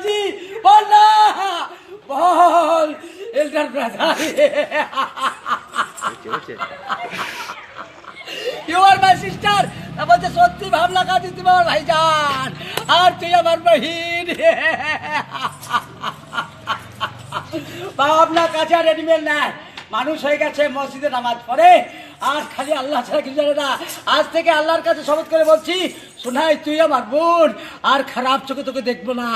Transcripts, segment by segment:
বাজি বল না, বল elder brother. You are my sister. তা বলছে সত্যি ভাবনা কাজে তুমি আমার ভাইজান, আর তুই আমার বহিন। ভাবনা কাছে রেডিমেড নাই, মানুষ হয়ে গেছে, মসজিদে নামাজ পড়ে আর খালি আল্লাহ ছাড়া কিছু জানে না। আজ থেকে আল্লাহর কাছে শপথ করে বলছি, শোনাই তুই আমার বোন, আর খারাপ চোখে তোকে দেখবো না।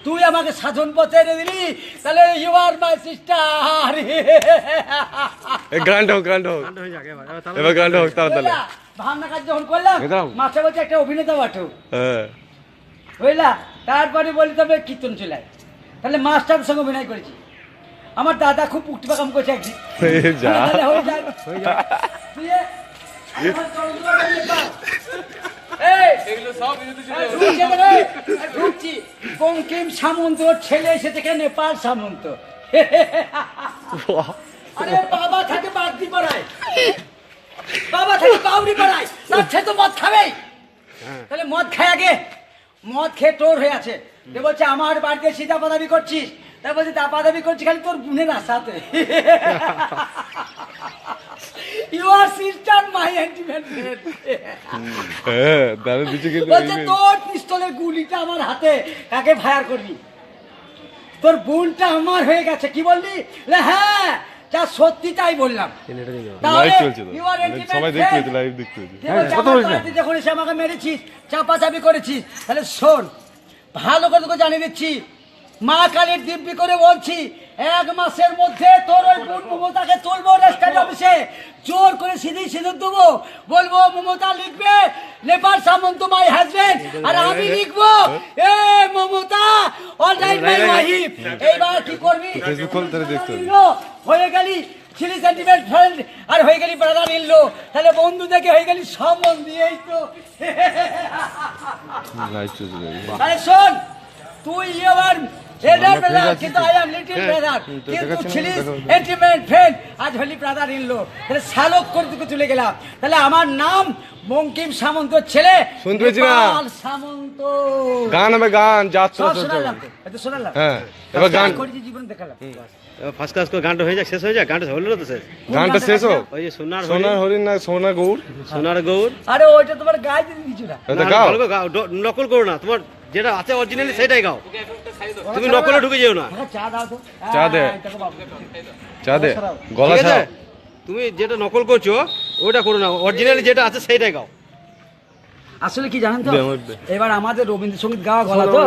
তুই আমাকে সাধন পথে এনে দিলি, তাহলে ইউ আর মাই সিস্টার। গানটা হোক, এবার গানটা হোক তাহলে। ভাবনা কাজ যখন করলাম, মাথা বলছে একটা অভিনেতা বাটো, বুঝলা। তারপরে বলি তবে কীর্তন চলে, তাহলে মাস্টারের সঙ্গে অভিনয় করেছি। আমার দাদা খুব পুকটি পাকাম করছে একদিন, বঙ্কিম সামন্ত ছেলে এসে থেকে নেপাল সামন্ত। আরে বাবা থাকে বাগদি পড়ায়, বাবা থাকে কাউরি পড়ায়, তার ছেলে তো মদ খাবেই। তাহলে মদ খায় আগে, মদ খেয়ে টোর হয়ে আছে, বলছে আমার বাড়িতে সীতা পাদাবি করছিস। তাই বলছি দাপা দাবি করছি খালি তোর বোনের আশাতে। You are sister my intimate friend. বলছে তোর পিস্তলের গুলিটা আমার হাতে, কাকে ফায়ার করবি? তোর বোনটা আমার হয়ে গেছে, কি বললি? হ্যাঁ, যা সত্যি তাই বললাম। যখন এসে আমাকে মেরেছিস, চাপাচাপি করেছিস, তাহলে শোন, ভালো করে তোকে জানিয়ে দিচ্ছি, মা কালীর দিব্যি করে বলছি, 1 মাসের মধ্যে তোর ওই বোন মমতাকে তুলবো রেজিস্ট্রি অফিসে, জোর করে সিঁদুর দেবো, বলবো মমতা লিখবে নেপাল সামন্ত মাই হাজবেন্ড, আর আমি লিখবো এ মমতা অলরাইট মাই ওয়াইফ। এইবার কি করবি? হয়ে গেলি ছিলি সেন্টিমেন্ট ফ্রেন্ড, আর হয়ে গেলি ব্রাদার ইন ল, তাহলে বন্ধু থেকে হয়ে গেলি সম্বন্ধী। এই তো। আরে শোন, তুই এবার এল্ডার ব্রাদার, কিন্তু আই এম লিটল ব্রাদার, কিন্তু ছিলিস ইন্টিমেট ফ্রেন্ড, আজ হলি ব্রাদার ইন ল। তাহলে শালক করে তোকে চলে গেলাম, তাহলে আমার নাম বঙ্কিম সামন্ত, ছেলে শুনতে পেয়েছি না সামন্ত। গান হবে, গান যাত্রা শোনালাম, এত শোনালাম। হ্যাঁ, এবার গান করেছি, জীবন দেখালাম। ফার্স্ট ক্লাস করে গানটা হয়ে যাক, শেষ হয়ে যাক, গানটা হলো তো শেষ। গানটা শেষ হোক। ওই যে সোনার হরিণ না সোনার গৌর, সোনার গৌর। আরে ওইটা তোমার গায়ে দিতে কিছু না, নকল করো না, তোমার যেটা আছে অরিজিনালি সেটাই গাও, তুমি নকলে ঢুকে যেও না। চা দাও তো, চা দে, চা দে, গলা ছাড়া। তুমি যেটা নকল করছো ওটা করো না, অরিজিনালি যেটা আছে সেটাই গাও। আসলে কি জানেন তো, এবার আমাদের রবীন্দ্রসঙ্গীত গাওয়া গলা তো